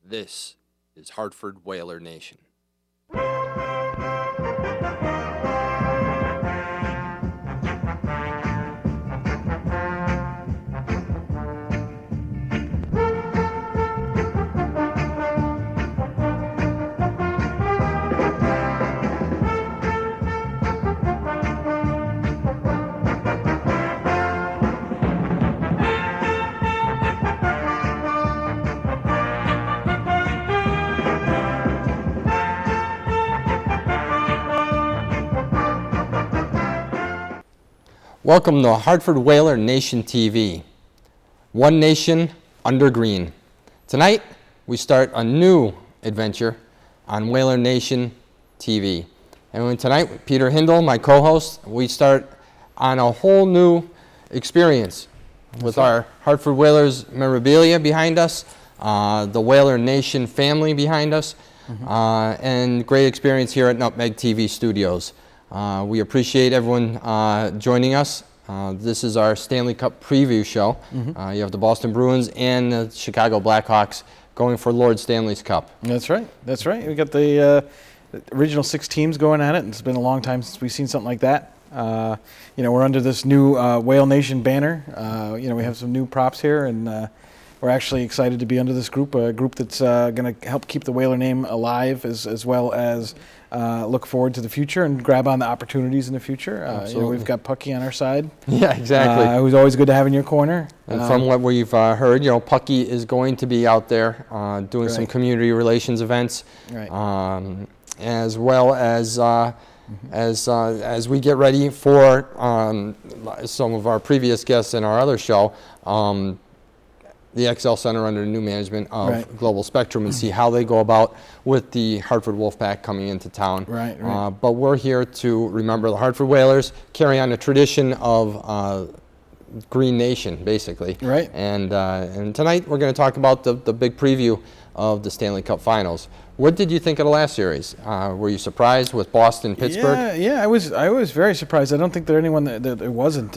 This is Hartford Whaler Nation. Welcome to Hartford Whaler Nation TV. One nation under green. Tonight, we start a new adventure on Whaler Nation TV. And tonight, with Peter Hindle, my co-host, we start on a whole new experience with our Hartford Whalers memorabilia behind us, the Whaler Nation family behind us, and great experience here at Nutmeg TV Studios. We appreciate everyone joining us. This is our Stanley Cup Preview show. You have the Boston Bruins and the Chicago Blackhawks going for Lord Stanley's Cup. That's right. That's right. We got the original 6 teams going at it. It's been a long time since we've seen something like that. We're under this new Whale Nation banner. We have some new props here, and we're actually excited to be under this group, a group that's going to help keep the Whaler name alive as well as look forward to the future and grab on the opportunities in the future. We've got Pucky on our side. Yeah, exactly. Who's always good to have in your corner. And from what we've heard, Pucky is going to be out there doing some community relations events, as well as as we get ready for some of our previous guests in our other show. The XL Center under new management of Global Spectrum, and see how they go about with the Hartford Wolfpack coming into town. But we're here to remember the Hartford Whalers, carry on the tradition of Green Nation, basically. And tonight we're going to talk about the big preview of the Stanley Cup Finals. What did you think of the last series? Were you surprised with Boston, Pittsburgh? Yeah, I was very surprised. I don't think there anyone that wasn't.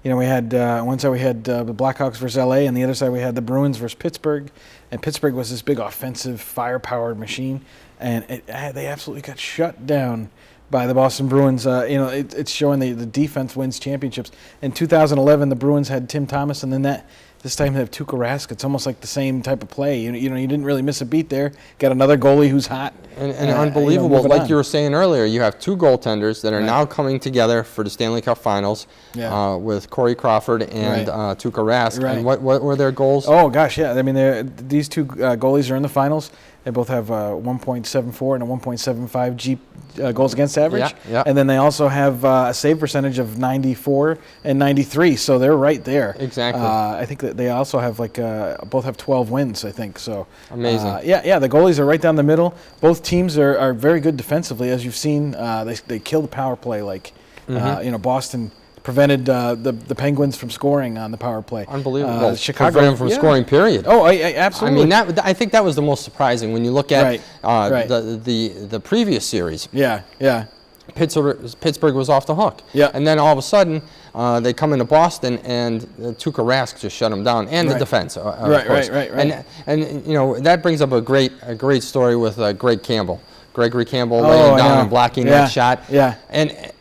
We had one side we had the Blackhawks versus LA, and the other side we had the Bruins versus Pittsburgh. And Pittsburgh was this big offensive, firepowered machine, and they absolutely got shut down by the Boston Bruins. It's showing the defense wins championships. In 2011, the Bruins had Tim Thomas, and then this time they have Tuukka Rask. It's almost like the same type of play. You didn't really miss a beat there. Got another goalie who's hot. And unbelievable, like you were saying earlier, you have 2 goaltenders that are now coming together for the Stanley Cup Finals with Corey Crawford and Tuukka Rask. And what were their goals? Oh, gosh, yeah. I mean, these 2 goalies are in the finals. They both have 1.74 and a 1.75 goals against average. And then they also have a save percentage of 94 and 93, so they're right there. Exactly. I think that they also have both have 12 wins, I think. So amazing. The goalies are right down the middle. Both teams are very good defensively, as you've seen. They kill the power play. Boston prevented the Penguins from scoring on the power play. Unbelievable. Chicago prevented them from scoring, period. Oh, absolutely. I mean, I think that was the most surprising when you look at the previous series. Pittsburgh was off the hook. And then all of a sudden, they come into Boston, and Tuukka Rask just shut them down, and the defense. And that brings up a great story with Greg Campbell. Gregory Campbell laying down and blocking that shot.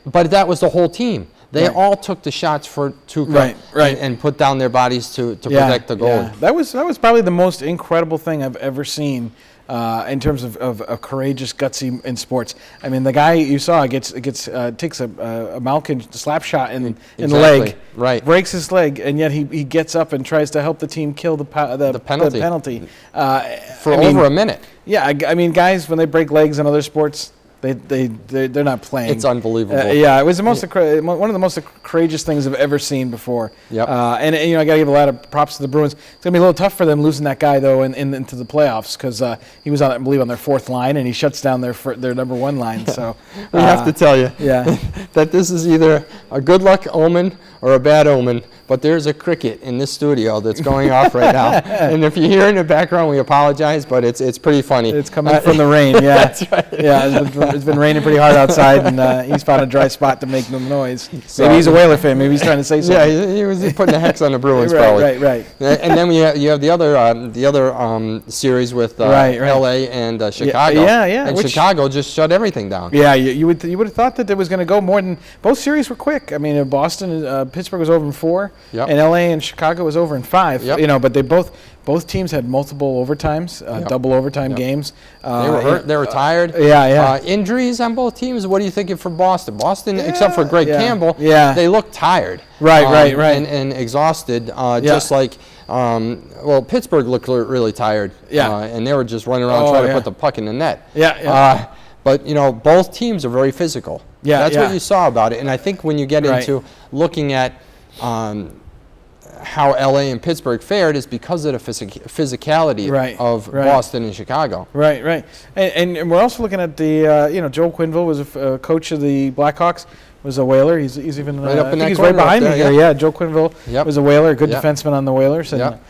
But that was the whole team. They all took the shots for Tuukka and put down their bodies to protect the goal. That was probably the most incredible thing I've ever seen in terms of courageous, gutsy in sports. I mean, the guy you saw takes a Malkin slap shot in the leg, breaks his leg, and yet he gets up and tries to help the team kill the penalty. For over a minute. Yeah, I mean, guys, when they break legs in other sports, they're not playing. It's unbelievable. It was one of the most courageous things I've ever seen before. And I got to give a lot of props to the Bruins. It's gonna be a little tough for them losing that guy though into the playoffs, because he was I believe on their 4th line, and he shuts down their number 1 line. So we have to tell you that this is either a good luck omen or a bad omen, but there's a cricket in this studio that's going off right now. And if you hear in the background, we apologize, but it's pretty funny. It's coming from the rain, yeah. That's right. Yeah, it's been raining pretty hard outside, and he's found a dry spot to make no noise. So, maybe he's a Whaler fan. Maybe he's trying to say something. Yeah, he was putting the hex on the Bruins, right, probably. Right. And then you have the other series with L.A. and Chicago. Yeah. And Chicago just shut everything down. Yeah, you would have thought that there was going to go more than both series were quick. I mean, Boston, Pittsburgh was over in 4, and L.A. and Chicago was over in 5. Yep. You know, but they both teams had multiple overtimes, double overtime games. They were hurt. They were tired. Injuries on both teams. What are you thinking for Boston? Boston, except for Greg Campbell, they look tired. Right. And exhausted, just like. Pittsburgh looked really tired. And they were just running around trying to put the puck in the net. But, both teams are very physical. That's what you saw about it. And I think when you get into looking at how L.A. and Pittsburgh fared is because of the physicality of Boston and Chicago. Right. And we're also looking at the, Joel Quenneville was a coach of the Blackhawks, was a Whaler. He's even right up in that he's corner right behind there, me here. Yeah, Joel Quenneville was a Whaler, a good defenseman on the Whalers. And,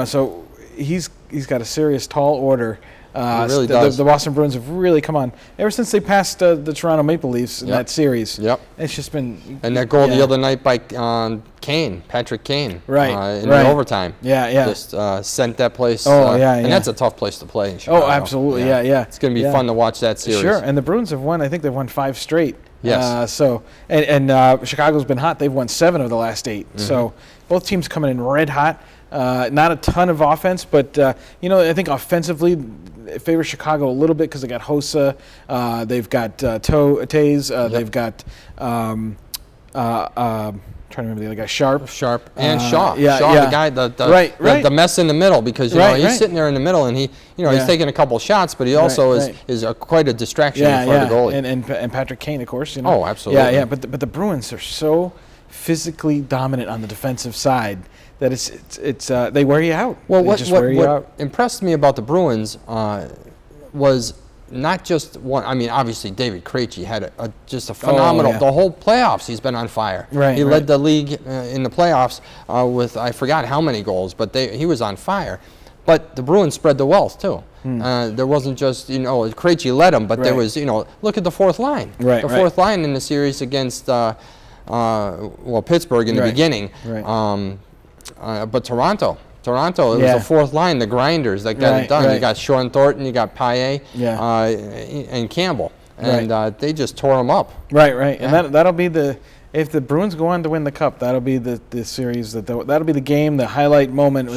so he's got a serious tall order. He really does. The Boston Bruins have really come on ever since they passed the Toronto Maple Leafs in that series. It's just been and that goal the other night by Patrick Kane, in the overtime. Just sent that place. And that's a tough place to play in Chicago. Oh, absolutely. Yeah. It's going to be fun to watch that series. Sure. And the Bruins have won. I think they've won 5 straight. Yes. Chicago's been hot. They've won 7 of the last 8. Mm-hmm. So both teams coming in red hot. Not a ton of offense, but I think offensively it favors Chicago a little bit because they got Hossa, they've got Taze, they've got trying to remember the other guy, Sharp, and Shaw. Shaw, the guy, the mess in the middle, because he's sitting there in the middle and he's taking a couple shots, but he also is quite a distraction for the goalie. And Patrick Kane, of course. Oh, absolutely. But the Bruins are so physically dominant on the defensive side that it's they wear you out. Well, what impressed me about the Bruins was not just one. I mean, obviously David Krejci had just a phenomenal. The whole playoffs, he's been on fire. He led the league in the playoffs with I forgot how many goals, but he was on fire. But the Bruins spread the wealth too. There wasn't just Krejci led them, but there was look at the fourth line. The fourth line in the series against Pittsburgh in the beginning. But Toronto, it was the fourth line, the grinders that got it done. You got Sean Thornton, you got Paillet, and Campbell, and they just tore them up. And that'll be if the Bruins go on to win the Cup, that'll be the series that'll be the game. The highlight moment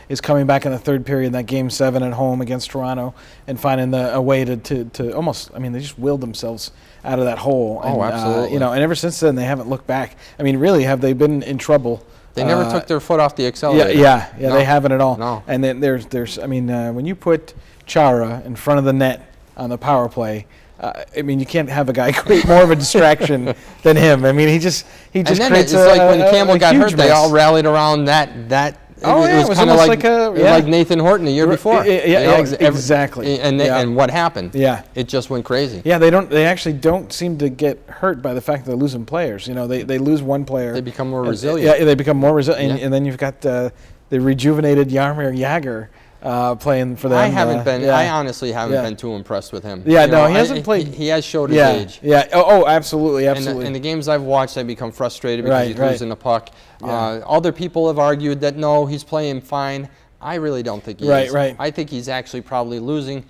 is coming back in the third period, that Game 7 at home against Toronto, and finding a way to almost. I mean, they just willed themselves out of that hole. And, absolutely. And ever since then they haven't looked back. I mean, really, have they been in trouble? They never took their foot off the accelerator. No. They haven't at all. No. And then there's when you put Chara in front of the net on the power play, you can't have a guy create more of a distraction than him. I mean, he just creates it's like when Campbell got hurt, they all rallied around that. It was kind of like Nathan Horton the year before. Exactly. And what happened? It just went crazy. They actually don't seem to get hurt by the fact that they're losing players. They lose one player. They become more resilient. They become more resilient. And then you've got the rejuvenated Jaromir Jagr playing for them. I honestly haven't been too impressed with him. He hasn't played. He has showed his age. Absolutely. And the games I've watched, I become frustrated because he's losing the puck. Other people have argued that no, he's playing fine. I really don't think he is. I think he's actually probably losing.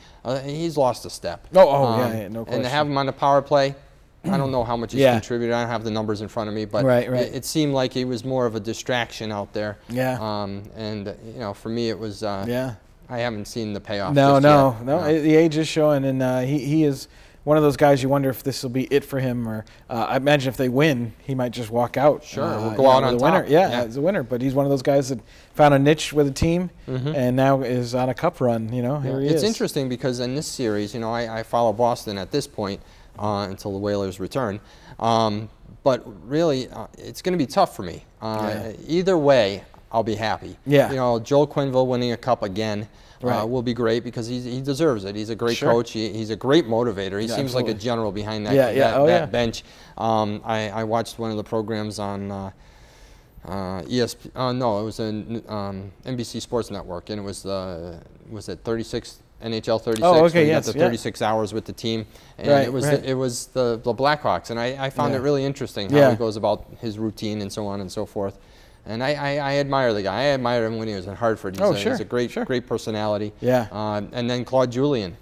He's lost a step. No question. And to have him on the power play, I don't know how much he's contributed. I don't have the numbers in front of me, but it seemed like he was more of a distraction out there. For me, it was. I haven't seen the payoff. No. The age is showing, and he is one of those guys. You wonder if this will be it for him, or I imagine if they win, he might just walk out. We'll go out on top. Winner. As a winner. But he's one of those guys that found a niche with a team, and now is on a cup run. Here he is. It's interesting because in this series, I follow Boston at this point. Until the Whalers return. But really, it's going to be tough for me. Either way, I'll be happy. Yeah. You know, Joel Quenneville winning a cup again will be great because he deserves it. He's a great coach. He's a great motivator. He seems like a general behind that bench. I watched one of the programs on ESPN. No, it was an NBC Sports Network, and it was it 36 NHL 36. Oh, okay, got the 36 hours with the team, and it was the Blackhawks, and I found it really interesting how he goes about his routine and so on and so forth. And I admire the guy. I admired him when he was in Hartford. He's a great personality. Yeah. And then Claude Julien.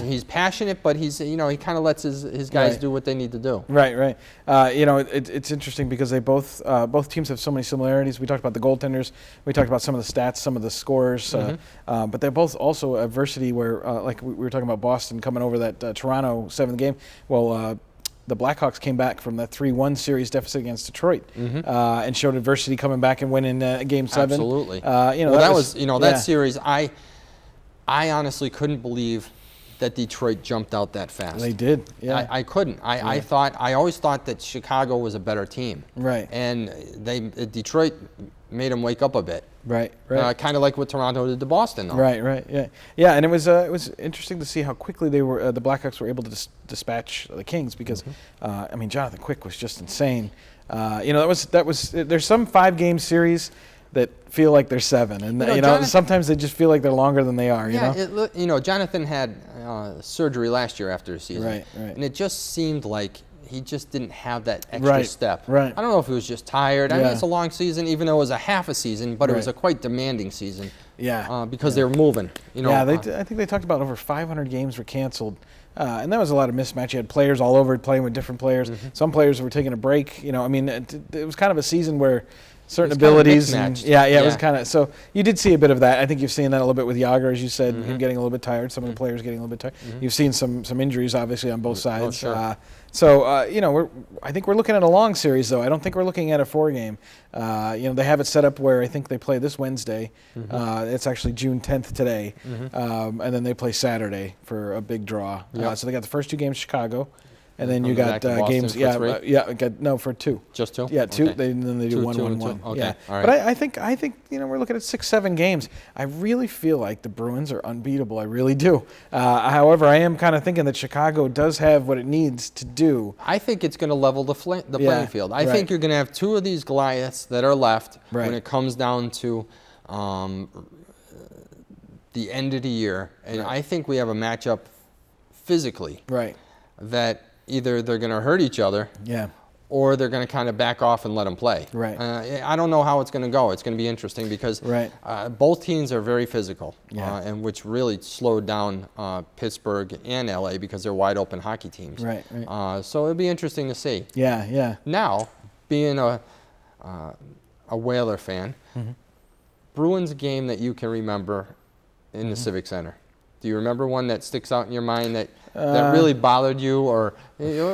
He's passionate, but he kind of lets his guys do what they need to do. Right. It's interesting because they both teams have so many similarities. We talked about the goaltenders. We talked about some of the stats, some of the scorers. But they're both also adversity where, like we were talking about Boston coming over that Toronto 7th game. Well, the Blackhawks came back from that 3-1 series deficit against Detroit and showed adversity coming back and winning Game 7. Absolutely. That series, I honestly couldn't believe that Detroit jumped out that fast. They did. Yeah. I couldn't. I always thought that Chicago was a better team. Right. And Detroit made them wake up a bit. Right. Kind of like what Toronto did to Boston, though. Right. Yeah. And it was interesting to see how quickly the Blackhawks were able to dispatch the Kings because, Jonathan Quick was just insane. That was. There's some 5-game series that feel like they're 7, and sometimes they just feel like they're longer than they are. Jonathan had surgery last year after the season, right. And it just seemed like he just didn't have that extra step. Right. I don't know if he was just tired. I mean, it's a long season, even though it was a half a season, but it was a quite demanding season. Yeah. Because they were moving. I think they talked about over 500 games were canceled. And that was a lot of mismatch. You had players all over playing with different players. Some players were taking a break. It was kind of a season where certain abilities. It was kind of, so you did see a bit of that. I think you've seen that a little bit with Yager, as you said, him getting a little bit tired, some of the players getting a little bit tired. You've seen some injuries, obviously, on both sides. Oh, sure. I think we're looking at a long series, though. I don't think we're looking at a 4-game. They have it set up where I think they play this Wednesday. It's actually June 10th today. And then they play Saturday for a big draw. So they got the first 2 games, Chicago. And then you got games, for 2. Just 2? Yeah, 2. Okay. Then they do 1-1-1. Okay. Yeah. All right. But I think we're looking at 6-7 games. I really feel like the Bruins are unbeatable. I really do. However, I am kind of thinking that Chicago does have what it needs to do. I think it's going to level the playing field. I think you're going to have 2 of these Goliaths that are left when it comes down to the end of the year, and I think we have a matchup physically that either they're going to hurt each other or they're going to kind of back off and let them play. I don't know how it's going to go. It's going to be interesting because both teams are very physical, and which really slowed down Pittsburgh and LA because they're wide open hockey teams. So it'll be interesting to see. Now, being a Whaler fan, Bruins game that you can remember in the Civic Center. Do you remember one that sticks out in your mind that really bothered you, or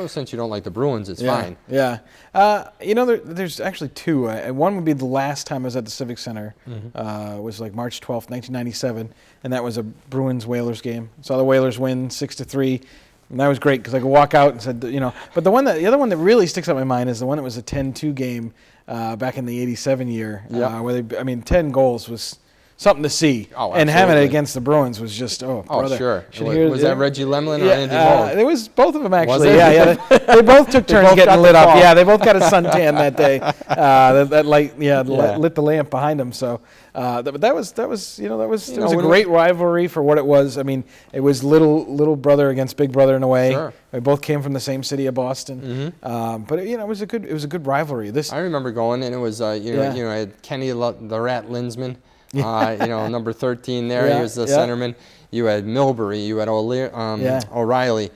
since you don't like the Bruins, it's fine? There's actually 2. One would be the last time I was at the Civic Center. Was like March 12th, 1997, and that was a Bruins-Whalers game. Saw the Whalers win 6-3. And that was great because I could walk out and said, But the other one that really sticks out in my mind is the one that was a 10-2 game back in the '87 year, where 10 goals was something to see. And having it against the Bruins was just, brother. Sure. Was that Reggie Lemlin or Andy Moe? It was both of them, actually. Was it? They both took turns getting lit up. Yeah, they both got a suntan that day. That light, lit the lamp behind them. So, that was a great rivalry for what it was. I mean, it was little brother against big brother in a way. Sure. They both came from the same city of Boston. But it was a good rivalry. I remember going, and it was I had Kenny the Rat Linsman. Number 13 there, he was the centerman. You had Milbury, you had O'Reilly,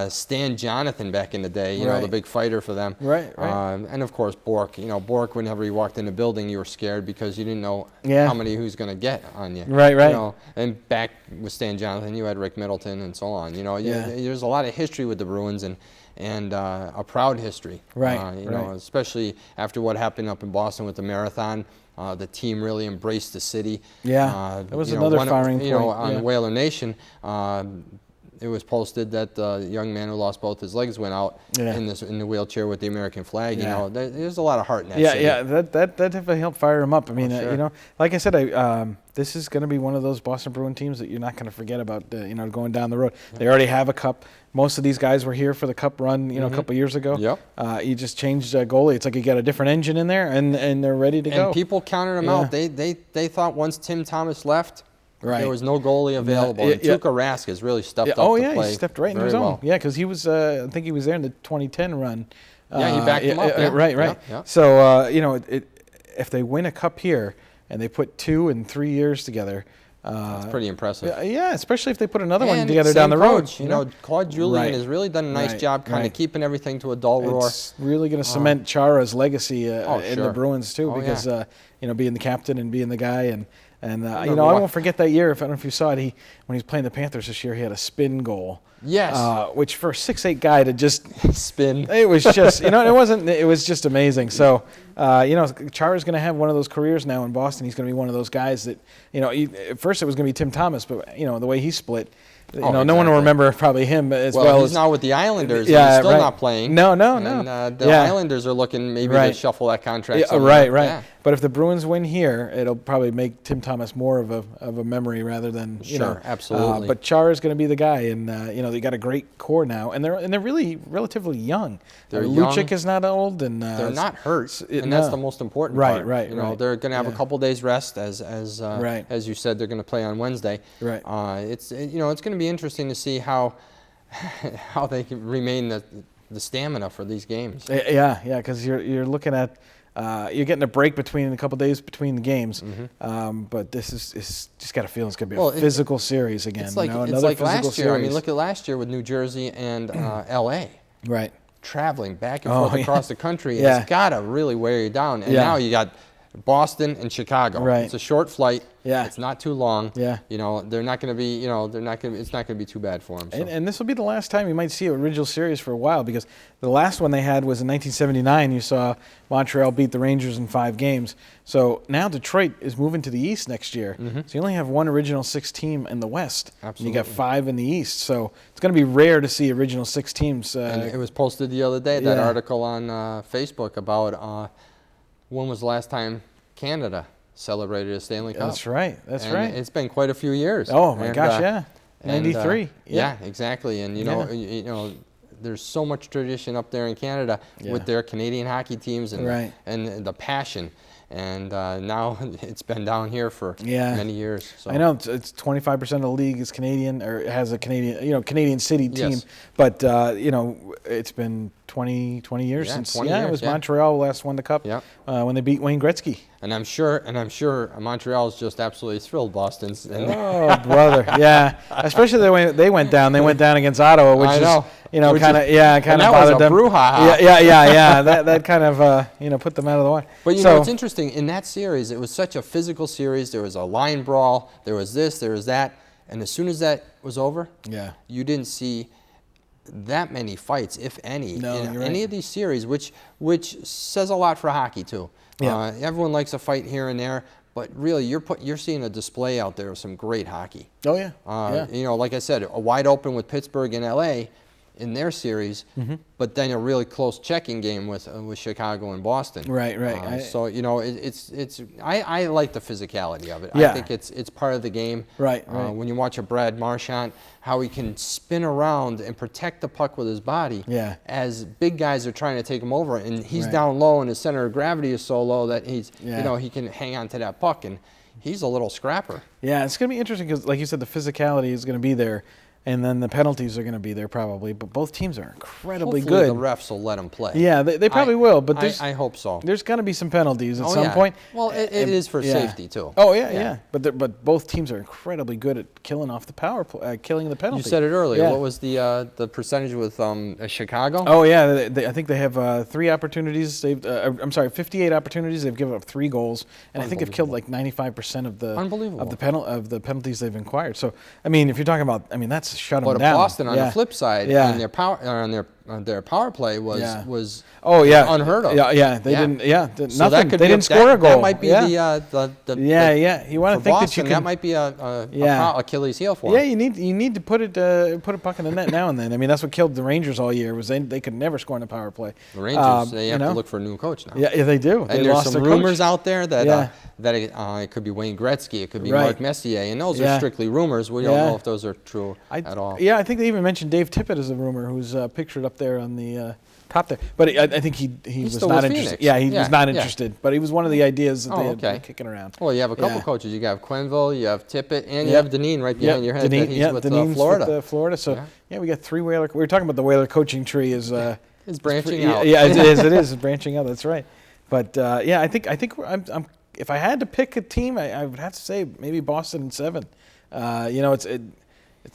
Stan Jonathan back in the day, the big fighter for them. And of course Bork. Bork, whenever he walked in the building, you were scared because you didn't know how many who's going to get on you. And back with Stan Jonathan, you had Rick Middleton and so on. There's a lot of history with the Bruins and a proud history. Especially after what happened up in Boston with the marathon. The team really embraced the city. That was another firing point. On Whaler Nation, it was posted that the young man who lost both his legs went out in the wheelchair with the American flag. You know, there's a lot of heart in that city. Yeah, that definitely helped fire him up. I mean, you know, like I said, this is going to be one of those Boston Bruin teams that you're not going to forget about. You know, going down the road. They already have a cup. Most of these guys were here for the cup run. You know, a couple of years ago. Yep. You just changed goalie. It's like you got a different engine in there, and they're ready to go. And people counted them out. They thought once Tim Thomas left. Right. There was no goalie available. And Tuukka Rask has really stepped up to play. He stepped right in his own. Yeah, because he was, I think he was there in the 2010 run. He backed him up. Right. Yeah. So, you know, if they win a cup here and they put 2 and 3 years together. That's pretty impressive. Yeah, especially if they put another one together down the road. You know, Claude Julien has really done a nice job kind of keeping everything to a dull roar. It's really going to cement Chara's legacy in the Bruins, too, because, you know, being the captain and being the guy. And you know, I won't forget that year. I don't know if you saw it. When he was playing the Panthers this year, he had a spin goal. Yes. Which for a 6'8" guy to just spin. It was just, you know, it wasn't. It was just amazing. So, you know, Chara's going to have one of those careers now in Boston. He's going to be one of those guys that, you know, at first it was going to be Tim Thomas, but you know the way he split. You know, no one will remember probably him as well. He's now with the Islanders. He's still not playing. No. And the Islanders are looking maybe to shuffle that contract. Right. Yeah. But if the Bruins win here, it'll probably make Tim Thomas more of a memory rather than you know. Absolutely. But Chara's going to be the guy, and you know they got a great core now, and they're really relatively young. Lucic is not old, and they're not hurt, and that's the most important part. Right. You know, they're going to have a couple days rest, as you said, they're going to play on Wednesday. Right. It's you know it's going to be interesting to see how they can remain the stamina for these games. Yeah, because you're looking at. You're getting a break between a couple days between the games, but this is just got a feeling it's going to be a physical series again. It's like, you know, it's like last year. I mean, look at last year with New Jersey and L.A. Right. Traveling back and forth across the country. It's got to really wear you down. And now you got Boston and Chicago. Right. It's a short flight. Yeah. It's not too long. Yeah. You know, they're not going to be, you know, it's not going to be too bad for them. So. And this will be the last time you might see an original series for a while, because the last one they had was in 1979. You saw Montreal beat the Rangers in 5 games. So now Detroit is moving to the East next year. So you only have one original 6 team in the West. Absolutely. And you got 5 in the East. So it's going to be rare to see original 6 teams. And it was posted the other day, that article on Facebook about when was the last time Canada celebrated a Stanley Cup. That's right. It's been quite a few years. Oh my gosh, yeah. 93. Yeah, exactly. And you know, there's so much tradition up there in Canada with their Canadian hockey teams and the passion. And now it's been down here for many years. So. I know it's 25% of the league is Canadian, or has a Canadian, Canadian city team. But it's been 20 years since. 20 years, it was Montreal last won the cup when they beat Wayne Gretzky. And I'm sure Montreal is just absolutely thrilled. Boston's. Oh brother, yeah. Especially the way they went down. They went down against Ottawa, which is kind of bothered them. Brouhaha. Yeah. That kind of put them out of the way. But you know, it's interesting. In that series, it was such a physical series. There was a line brawl. There was this. There was that. And as soon as that was over, you didn't see that many fights, if any, in any of these series, which says a lot for hockey too. Everyone likes a fight here and there, but really you're seeing a display out there of some great hockey. Oh yeah. You know, like I said, a wide open with Pittsburgh and LA in their series, but then a really close checking game with Chicago and Boston. Right. So you know, I like the physicality of it. I think it's part of the game. Right. When you watch a Brad Marchand, how he can spin around and protect the puck with his body. As big guys are trying to take him over, and he's down low, and his center of gravity is so low that he's he can hang on to that puck, and he's a little scrapper. Yeah, it's going to be interesting because, like you said, the physicality is going to be there. And then the penalties are going to be there probably, but both teams are incredibly good. The refs will let them play. Yeah, they probably will, but I hope so. There's going to be some penalties at some point. Well, it is for safety too. Oh yeah. But both teams are incredibly good at killing off the power play, killing the penalty. You said it earlier. Yeah. What was the percentage with Chicago? Oh yeah, I think they have 3 opportunities. 58 opportunities. They've given up 3 goals, and I think they've killed like 95% of the penalties they've acquired. So I mean, if you're talking about, that's shut them down. But Boston on the flip side, on their their power play was unheard of. Yeah, they didn't. Yeah, so nothing. They didn't score a goal. That might be the You want to think Boston, that you can. That might be a Achilles heel for them. Yeah, you need to put a puck in the net now and then. I mean, that's what killed the Rangers all year. Was they could never score in a power play. The Rangers, they have to look for a new coach now. Yeah, they do. And they there's lost some their rumors coach. out there that it could be Wayne Gretzky, it could be Mark Messier, and those are strictly rumors. We don't know if those are true at all. Yeah, I think they even mentioned Dave Tippett as a rumor, who's pictured up there on the top there. But I think he was not interested. Yeah, he was not interested. But he was one of the ideas that they had been kicking around. Well, you have a couple coaches. You have Quenneville, you have Tippett, and you have Deneen right behind your head. He's with Florida. With Florida. So we got 3 Whaler. We were talking about the Whaler coaching tree is branching out. Yeah, it is. It is branching out. That's right. But I think I'm if I had to pick a team, I would have to say maybe Boston in 7.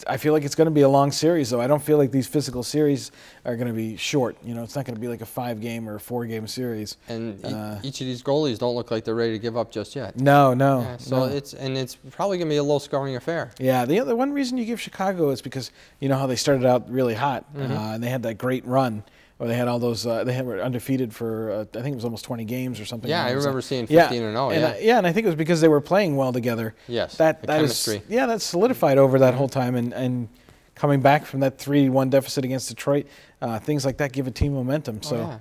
I feel like it's going to be a long series, though. I don't feel like these physical series are going to be short. It's not going to be like a 5-game or a 4-game series. And each of these goalies don't look like they're ready to give up just yet. No. It's probably going to be a low-scoring affair. Yeah. The one reason you give Chicago is because how they started out really hot, and they had that great run. Or they had all those. They were undefeated for I think it was almost 20 games or something. Yeah, I remember seeing 15-0. And I think it was because they were playing well together. Yes, that chemistry. That solidified over that whole time, and coming back from that 3-1 deficit against Detroit, things like that give a team momentum. So,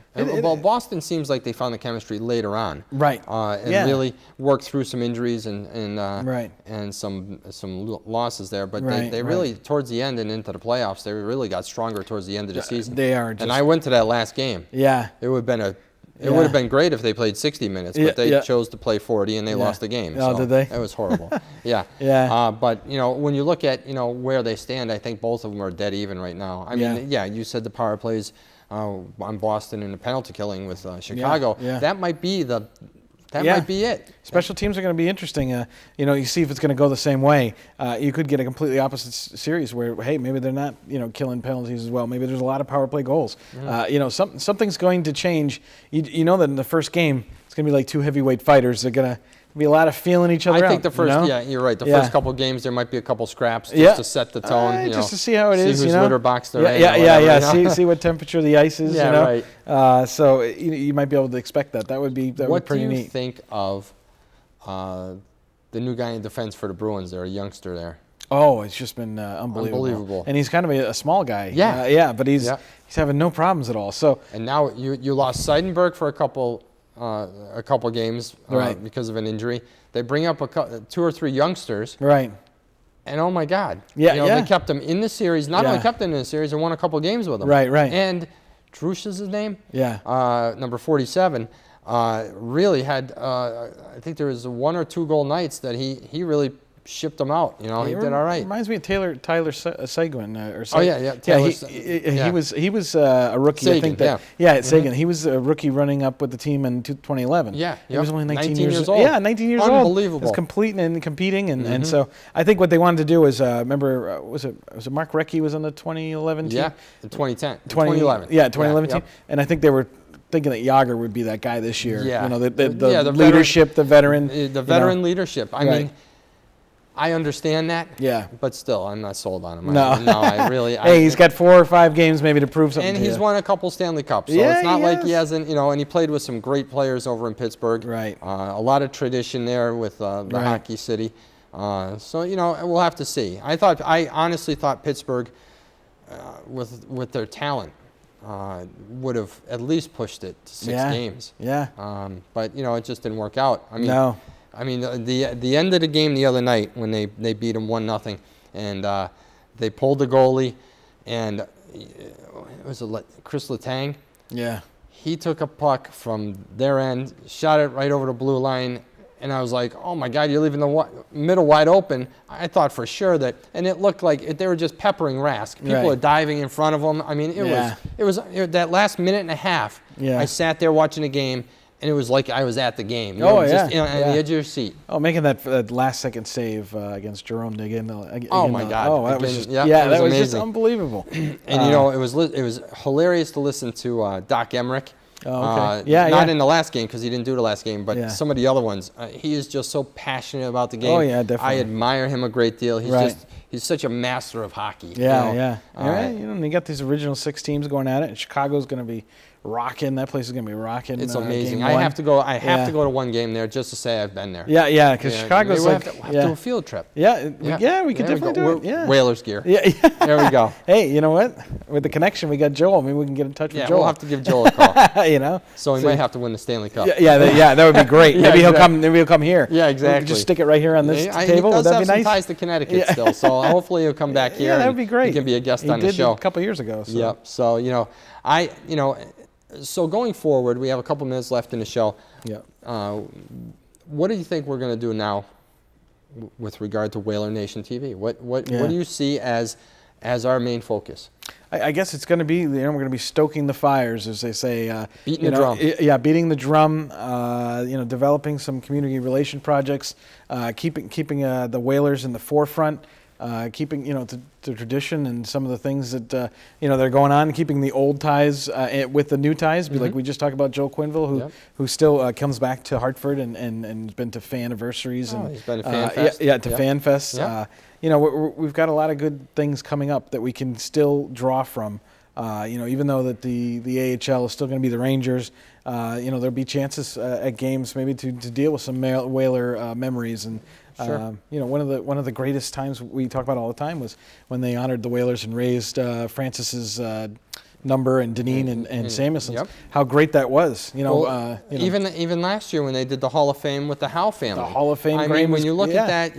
Boston seems like they found the chemistry later on, right? And really worked through some injuries and some losses there. But they really towards the end and into the playoffs, they really got stronger towards the end of the season. They are. And I went to that last game. Yeah, it would have been It would have been great if they played 60 minutes, but they chose to play 40 and they lost the game. Oh, so did they? It was horrible. Yeah. But when you look at where they stand, I think both of them are dead even right now. I mean, you said the power plays on Boston and the penalty killing with Chicago. That might be might be it. Special teams are going to be interesting. You see if it's going to go the same way. You could get a completely opposite series where, hey, maybe they're not, killing penalties as well. Maybe there's a lot of power play goals. Something's going to change. You know that in the first game, it's going to be like 2 heavyweight fighters. They're going to be a lot of feeling each other out. I think the first, you're right. The first couple games, there might be a couple scraps just to set the tone. Just to see how it is. See whose litter box they're in. See what temperature the ice is. Right. So you might be able to expect that. That would be pretty neat. What do you think of the new guy in defense for the Bruins? They're a youngster there. Oh, it's just been unbelievable. And he's kind of a small guy. Yeah. But he's having no problems at all. So. And now you lost Seidenberg for a couple games because of an injury. They bring up 2 or 3 youngsters. Right. And oh my God. They kept them in the series. Not only kept them in the series, they won a couple games with them. Right. And Trush is his name? Yeah. Number 47. Really had, I think there was 1 or 2 goal nights that he really shipped them out. He did all right. Reminds me of Tyler Seguin. He was a rookie. Sagan, I think Sagan. He was a rookie running up with the team in 2011. Yeah. He was only 19 years old. Yeah, 19 years old. Unbelievable. He was complete and competing, and so I think what they wanted to do is remember was it Mark Recchi was on the 2011 team? Yeah, in 2011. Yeah, 2011 team, and I think they were thinking that Yager would be that guy this year. Yeah. The leadership, the veteran. The veteran leadership. I mean, I understand that. Yeah. But still, I'm not sold on him. No. I really. Hey, he's got 4 or 5 games maybe to prove something. And he's won a couple Stanley Cups, so it's not like he hasn't. And he played with some great players over in Pittsburgh. Right. A lot of tradition there with the Hockey City. So we'll have to see. I honestly thought Pittsburgh, with their talent, would have at least pushed it to 6 games. Yeah. But it just didn't work out. No. I mean, the end of the game the other night when they beat them 1-0, and they pulled the goalie, and it was Chris Letang. Yeah. He took a puck from their end, shot it right over the blue line, and I was like, oh my God, you're leaving the middle wide open. I thought for sure that, and it looked like they were just peppering Rask. People are diving in front of them. I mean, it was that last minute and a half. Yeah. I sat there watching the game. And it was like I was at the game. Just on the edge of your seat. Oh, making that last-second save against Jerome Nigin. Oh my God! Oh, that was just that was just unbelievable. And it was hilarious to listen to Doc Emmerich. Oh, okay. Not in the last game because he didn't do the last game, but some of the other ones. He is just so passionate about the game. Oh yeah, definitely. I admire him a great deal. he's such a master of hockey. Yeah, yeah. And you got these original 6 teams going at it. And Chicago's going to be rocking. That place is going to be rocking. It's amazing. I have to go. I have to go to one game there just to say I've been there. Yeah, because Chicago's we'll have to do a field trip. We could definitely do it. Yeah. Whalers gear. Yeah. There we go. Hey, you know what? With the connection, we got Joel. Maybe we can get in touch with Joel. We'll have to give Joel a call. So he might have to win the Stanley Cup. That would be great. Maybe he'll come. Maybe he'll come here. Yeah, exactly. We just stick it right here on this table. Would that be nice? He does have some ties to Connecticut still, so hopefully he'll come back here. Yeah, that would be great. He can be a guest on the show. A couple years ago. So. Yep. So so going forward, we have a couple minutes left in the show. Yeah. What do you think we're going to do now with regard to Whaler Nation TV? What do you see as our main focus? I guess it's going to be, we're going to be stoking the fires, as they say. Beating the drum. Beating the drum. Developing some community relation projects, keeping the Whalers in the forefront. Keeping the tradition and some of the things that that are going on, keeping the old ties with the new ties. Like we just talked about Joel Quinville, who still comes back to Hartford and has been to Fan-iversarities and he's been to Fan Fest. Fan Fest. Yep. We've got a lot of good things coming up that we can still draw from. Even though that the AHL is still going to be the Rangers, there'll be chances at games maybe to deal with some Whaler memories. And sure. One of the greatest times we talk about all the time was when they honored the Whalers and raised Francis's number and Deneen and Samuelson's. Yep. How great that was. Even last year when they did the Hall of Fame with the Howe family. The Hall of Fame. I mean, when you look at that,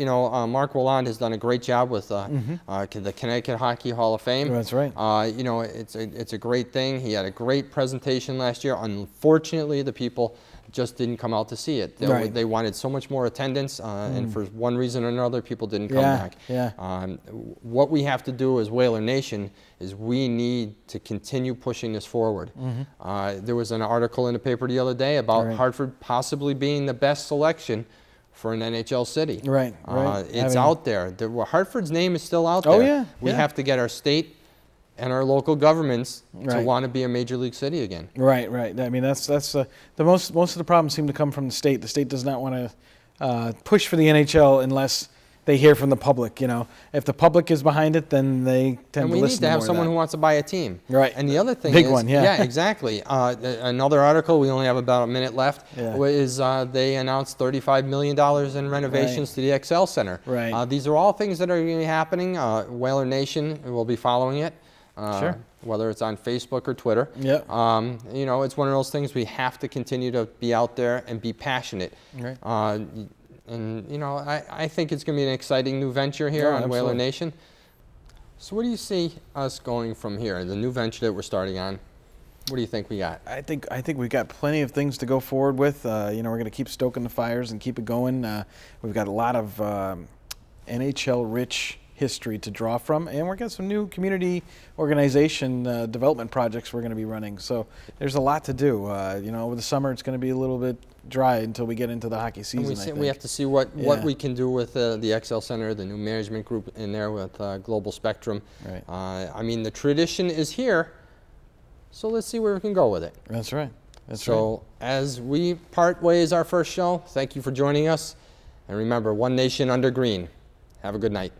Mark Willand has done a great job with the Connecticut Hockey Hall of Fame. That's right. It's a great thing. He had a great presentation last year. Unfortunately, the people just didn't come out to see it. They wanted so much more attendance, and for one reason or another, people didn't come back. What we have to do as Whaler Nation is we need to continue pushing this forward. There was an article in the paper the other day about Hartford possibly being the best selection for an NHL city. Right. It's out there. Hartford's name is still out there. Oh, yeah. We have to get our state and our local governments to want to be a major league city again. Right. I mean, that's the most of the problems seem to come from the state. The state does not want to push for the NHL unless they hear from the public. If the public is behind it, then they tend to listen. And we need to have someone who wants to buy a team. Right. And the other thing Big one, yeah. Yeah, exactly. Another article, we only have about a minute left, is they announced $35 million in renovations to the XL Center. Right. These are all things that are going to be happening. Whaler Nation will be following it. Sure. Whether it's on Facebook or Twitter. Yep. It's one of those things we have to continue to be out there and be passionate. Right. I think it's going to be an exciting new venture here on Whaler Nation. So what do you see us going from here? The new venture that we're starting on. What do you think we got? I think we've got plenty of things to go forward with. We're going to keep stoking the fires and keep it going. We've got a lot of NHL-rich history to draw from, and we've got some new community organization development projects we're going to be running. So there's a lot to do. Over the summer it's going to be a little bit dry until we get into the hockey season. We have to see what we can do with the XL Center, the new management group in there with Global Spectrum. Right. The tradition is here, so let's see where we can go with it. That's right. As we part ways our first show, thank you for joining us, and remember, one nation under green. Have a good night.